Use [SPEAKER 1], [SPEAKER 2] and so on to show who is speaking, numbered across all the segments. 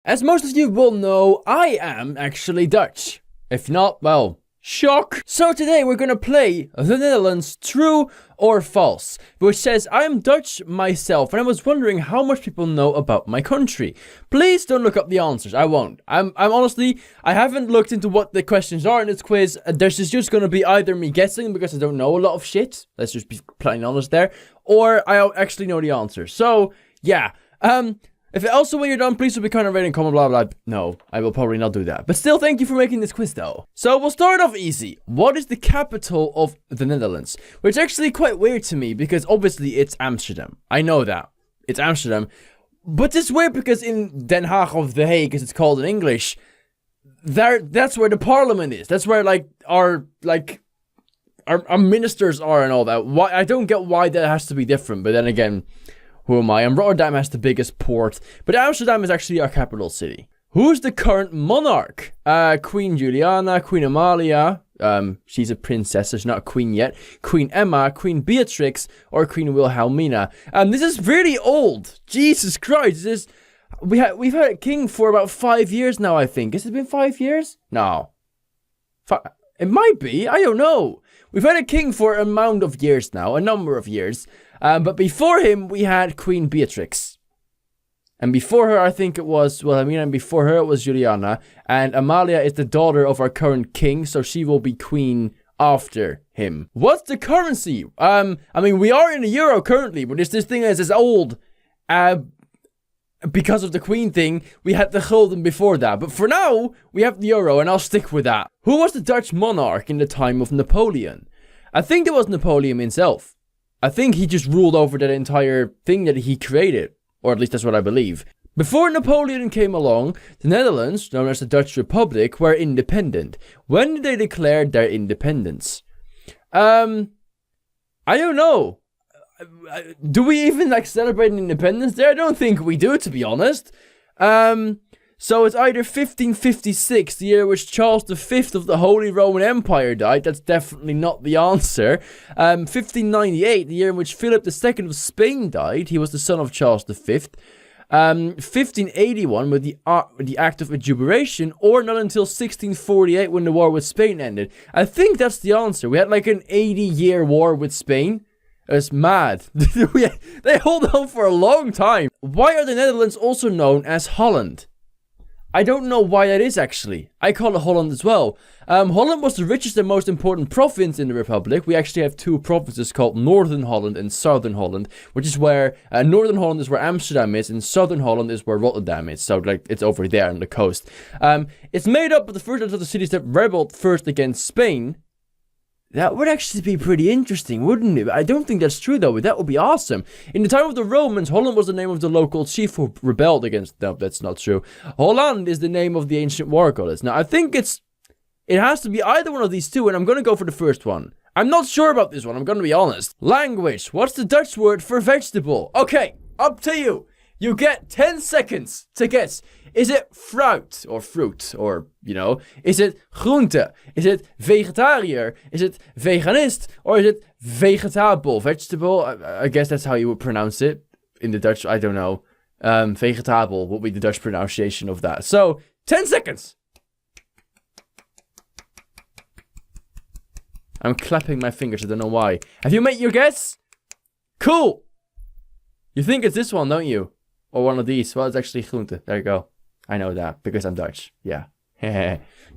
[SPEAKER 1] As most of you will know, I am actually Dutch. If not, well, shock. So today we're gonna play The Netherlands True or False, which says I am Dutch myself, and I was wondering how much people know about my country. Please don't look up the answers. I won't. I'm honestly, I haven't looked into what the questions are in this quiz. This is just gonna be either me guessing because I don't know a lot of shit. Let's just be plain honest there, or I actually know the answer. So yeah. If also when you're done, please will be kind of rating, comment, blah, blah. No, I will probably not do that. But still, thank you for making this quiz, though. So we'll start off easy. What is the capital of the Netherlands? Which is actually quite weird to me, because obviously it's Amsterdam. I know that. It's Amsterdam. But it's weird because in Den Haag of The Hague, as it's called in English, that's where the parliament is. That's where, our ministers are and all that. Why? I don't get why that has to be different, but then again, who am I? And Rotterdam has the biggest port, but Amsterdam is actually our capital city. Who's the current monarch? Queen Juliana, Queen Amalia, she's a princess, she's not a queen yet. Queen Emma, Queen Beatrix, or Queen Wilhelmina. This is really old. Jesus Christ, we've had a king for about 5 years now, I think. Has it been 5 years? No. It might be, I don't know. We've had a king for a amount of years now, a number of years. But before him, we had Queen Beatrix. And before her, I think it was Wilhelmina, and before her, it was Juliana. And Amalia is the daughter of our current king, so she will be queen after him. What's the currency? We are in the euro currently, but this thing is old. Because of the queen thing, we had the gulden before that. But for now, we have the euro, and I'll stick with that. Who was the Dutch monarch in the time of Napoleon? I think it was Napoleon himself. I think he just ruled over that entire thing that he created. Or at least that's what I believe. Before Napoleon came along, the Netherlands, known as the Dutch Republic, were independent. When did they declare their independence? I don't know. Do we even celebrate independence there? I don't think we do, to be honest. So it's either 1556, the year which Charles V of the Holy Roman Empire died. That's definitely not the answer. 1598, the year in which Philip II of Spain died. He was the son of Charles V. 1581 with the Act of Adjuration, or not until 1648 when the war with Spain ended. I think that's the answer. We had an 80-year war with Spain. It's mad. They hold on for a long time. Why are the Netherlands also known as Holland? I don't know why that is, actually. I call it Holland as well. Holland was the richest and most important province in the Republic. We actually have two provinces called Northern Holland and Southern Holland, which is where Northern Holland is where Amsterdam is, and Southern Holland is where Rotterdam is. So, it's over there on the coast. It's made up of the first of the cities that rebelled first against Spain. That would actually be pretty interesting, wouldn't it? I don't think that's true, though, but that would be awesome. In the time of the Romans, Holland was the name of the local chief who rebelled against... No, that's not true. Holland is the name of the ancient war goddess. Now, I think it has to be either one of these two, and I'm going to go for the first one. I'm not sure about this one, I'm going to be honest. Language. What's the Dutch word for vegetable? Okay, up to you. You get 10 seconds to guess. Is it fruit, or, is it groente? Is it vegetariër? Is it veganist? Or is it vegetable? Vegetable, I guess that's how you would pronounce it in the Dutch, I don't know. Vegetable would be the Dutch pronunciation of that. So, 10 seconds. I'm clapping my fingers, I don't know why. Have you made your guess? Cool. You think it's this one, don't you? Or one of these. Well, it's actually groente. There you go. I know that, because I'm Dutch. Yeah.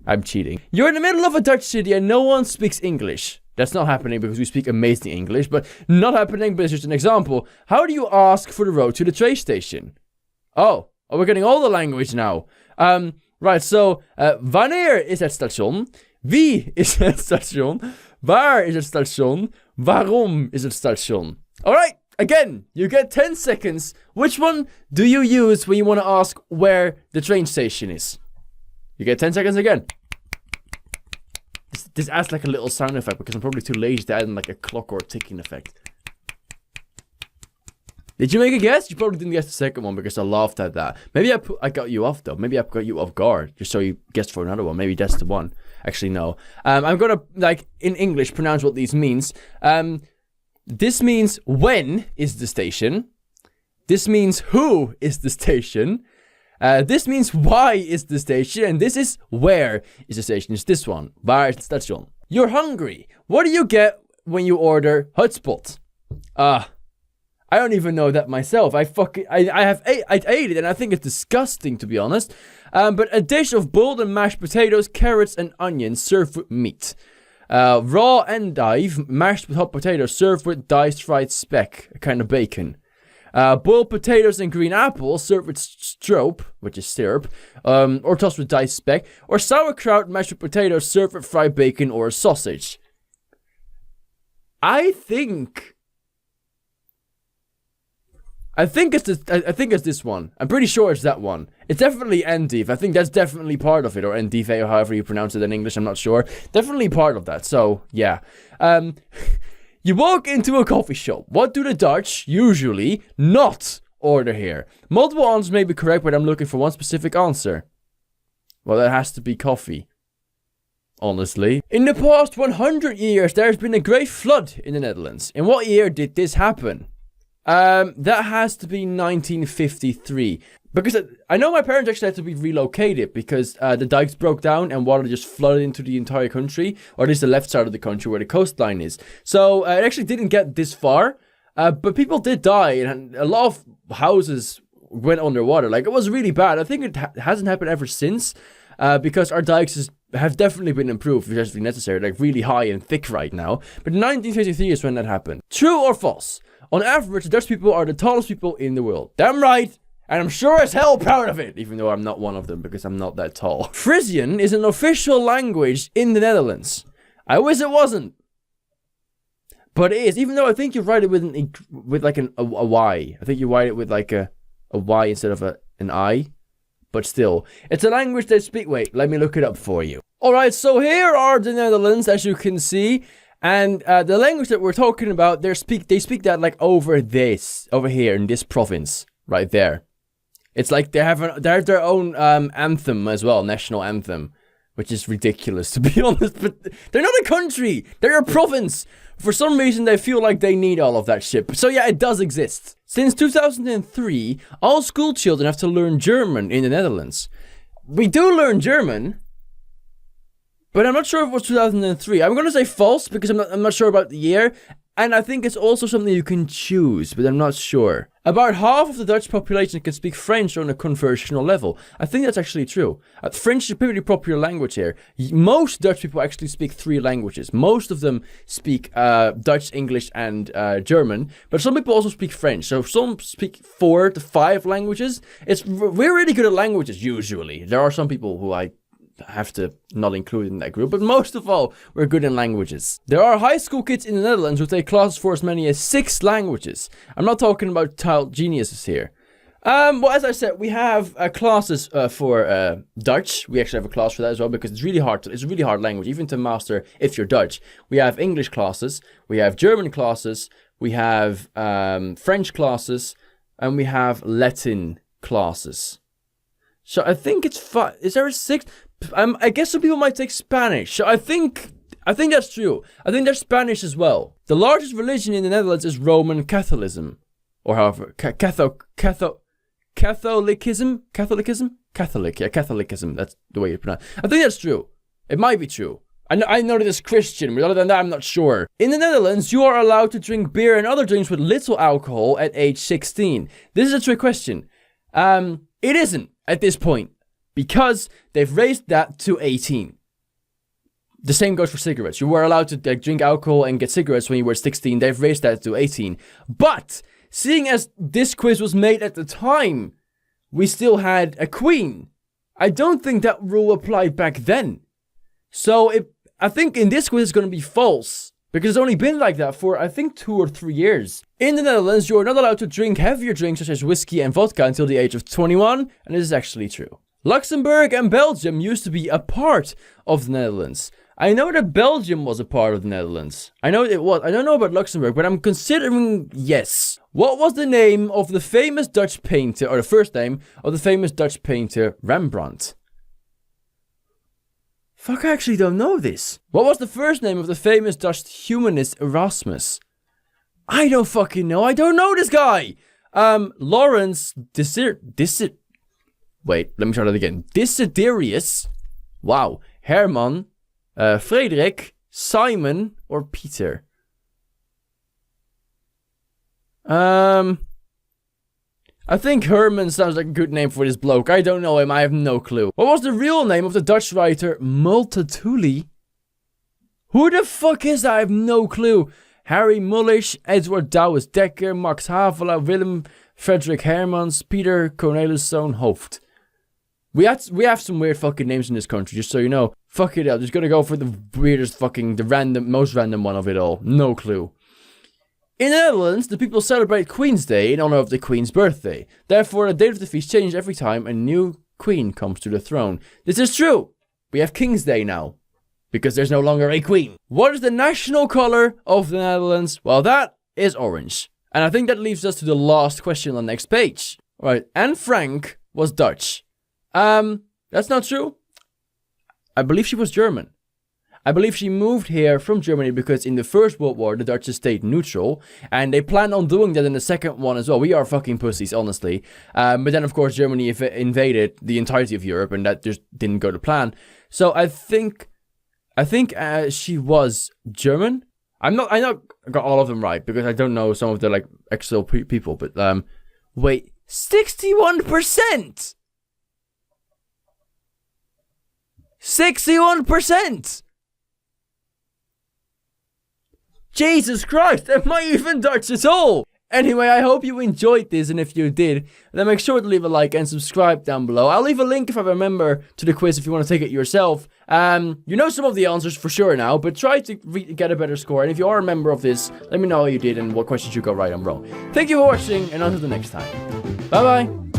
[SPEAKER 1] I'm cheating. You're in the middle of a Dutch city and no one speaks English. That's not happening because we speak amazing English, but not happening, but it's just an example. How do you ask for the road to the train station? Oh, we're getting all the language now. Right, so, wanneer is het station? Wie is het station? Waar is het station? Waarom is het station? Alright. Again, you get 10 seconds. Which one do you use when you want to ask where the train station is? You get 10 seconds again. This adds a little sound effect because I'm probably too lazy to add in a clock or a ticking effect. Did you make a guess? You probably didn't guess the second one because I laughed at that. Maybe I got you off though. Maybe I got you off guard just so you guessed for another one. Maybe that's the one. Actually, no. I'm gonna, in English, pronounce what these means. This means when is the station. This means who is the station. This means why is the station, and this is where is the station. It's this one. Waar is het station? You're hungry. What do you get when you order hotspot? I don't even know that myself. I ate it and I think it's disgusting, to be honest. But a dish of boiled and mashed potatoes, carrots and onions served with meat. Raw endive mashed with hot potatoes served with diced fried speck, a kind of bacon. Boiled potatoes and green apples served with stroop, which is syrup, or tossed with diced speck. Or sauerkraut mashed with potatoes served with fried bacon or a sausage. I think it's this one. I'm pretty sure it's that one. It's definitely endive. I think that's definitely part of it, or endive, or however you pronounce it in English. I'm not sure. Definitely part of that. So yeah. You walk into a coffee shop. What do the Dutch usually not order here? Multiple answers may be correct, but I'm looking for one specific answer. Well, that has to be coffee. Honestly. In the past 100 years, there has been a great flood in the Netherlands. In what year did this happen? That has to be 1953. Because I know my parents actually had to be relocated because the dikes broke down and water just flooded into the entire country, or at least the left side of the country where the coastline is. So it actually didn't get this far, but people did die and a lot of houses went underwater. Like, it was really bad. I think it hasn't happened ever since because our dikes have definitely been improved, if it's necessary, like really high and thick right now. But 1953 is when that happened. True or false? On average, the Dutch people are the tallest people in the world. Damn right! And I'm sure as hell proud of it, even though I'm not one of them because I'm not that tall. Frisian is an official language in the Netherlands. I wish it wasn't. But it is, even though I think you write it with like a Y. I think you write it with like a Y instead of an I. But still, it's a language they speak. Wait, let me look it up for you. Alright, so here are the Netherlands, as you can see. And the language that we're talking about, they speak that like over here in this province, right there. It's like they have their own anthem as well, national anthem, which is ridiculous to be honest. But they're not a country; they're a province. For some reason, they feel like they need all of that shit. So yeah, it does exist. Since 2003, all school children have to learn German in the Netherlands. We do learn German. But I'm not sure if it was 2003. I'm going to say false because I'm not sure about the year. And I think it's also something you can choose, but I'm not sure. About half of the Dutch population can speak French on a conversational level. I think that's actually true. French is a pretty popular language here. Most Dutch people actually speak 3 languages. Most of them speak Dutch, English, and German. But some people also speak French. So some speak 4 to 5 languages. We're really good at languages, usually. There are some people who I have to not include in that group, but most of all, we're good in languages. There are high school kids in the Netherlands who take classes for as many as 6 languages. I'm not talking about child geniuses here. Well, as I said, we have classes for Dutch. We actually have a class for that as well because it's really hard. It's a really hard language, even to master if you're Dutch. We have English classes, we have German classes, we have French classes, and we have Latin classes. So I think it's 5. Is there a 6th? I guess some people might take Spanish. So I think that's true. I think there's Spanish as well. The largest religion in the Netherlands is Roman Catholicism, or however, Catholicism. Catholicism. That's the way you pronounce it. I think that's true. It might be true. I know that it's Christian, but other than that, I'm not sure. In the Netherlands, you are allowed to drink beer and other drinks with little alcohol at age 16. This is a trick question. It isn't at this point. Because they've raised that to 18. The same goes for cigarettes. You were allowed to drink alcohol and get cigarettes when you were 16. They've raised that to 18. But, seeing as this quiz was made at the time, we still had a queen. I don't think that rule applied back then. So, I think in this quiz it's going to be false. Because it's only been like that for, I think, 2 or 3 years. In the Netherlands, you are not allowed to drink heavier drinks such as whiskey and vodka until the age of 21. And this is actually true. Luxembourg and Belgium used to be a part of the Netherlands. I know that Belgium was a part of the Netherlands. I know it was. I don't know about Luxembourg, but I'm considering yes. What was the name of the famous Dutch painter, or the first name of the famous Dutch painter Rembrandt? Fuck, I actually don't know this. What was the first name of the famous Dutch humanist Erasmus? I don't fucking know. I don't know this guy. Lawrence Wait, let me try that again. Desiderius. Wow. Herman. Frederik. Simon. Or Peter. I think Herman sounds like a good name for this bloke. I don't know him. I have no clue. What was the real name of the Dutch writer Multatuli? Who the fuck is that? I have no clue. Harry Mullish, Edward Douwes Dekker, Max Havelaar, Willem Frederik Hermans, Peter Corneliszoon Hooft. We have some weird fucking names in this country, just so you know. Fuck it up. Just gonna go for the weirdest fucking, most random one of it all. No clue. In the Netherlands, the people celebrate Queen's Day in honor of the Queen's birthday. Therefore, the date of the feast changes every time a new queen comes to the throne. This is true. We have King's Day now. Because there's no longer a queen. What is the national color of the Netherlands? Well, that is orange. And I think that leaves us to the last question on the next page. Right, Anne Frank was Dutch. That's not true. I believe she was German. I believe she moved here from Germany because in the First World War, the Dutch stayed neutral. And they planned on doing that in the second one as well. We are fucking pussies, honestly. But then, of course, Germany invaded the entirety of Europe. And that just didn't go to plan. So I think she was German. I not got all of them right because I don't know some of the like actual people. But wait, 61%. 61%. Jesus Christ, am I even Dutch at all? Anyway, I hope you enjoyed this, and if you did, then make sure to leave a like and subscribe down below. I'll leave a link, if I remember, to the quiz if you want to take it yourself. You know some of the answers for sure now, but try to get a better score. And if you are a member of this, let me know how you did and what questions you got right and wrong. Thank you for watching, and until the next time. Bye-bye.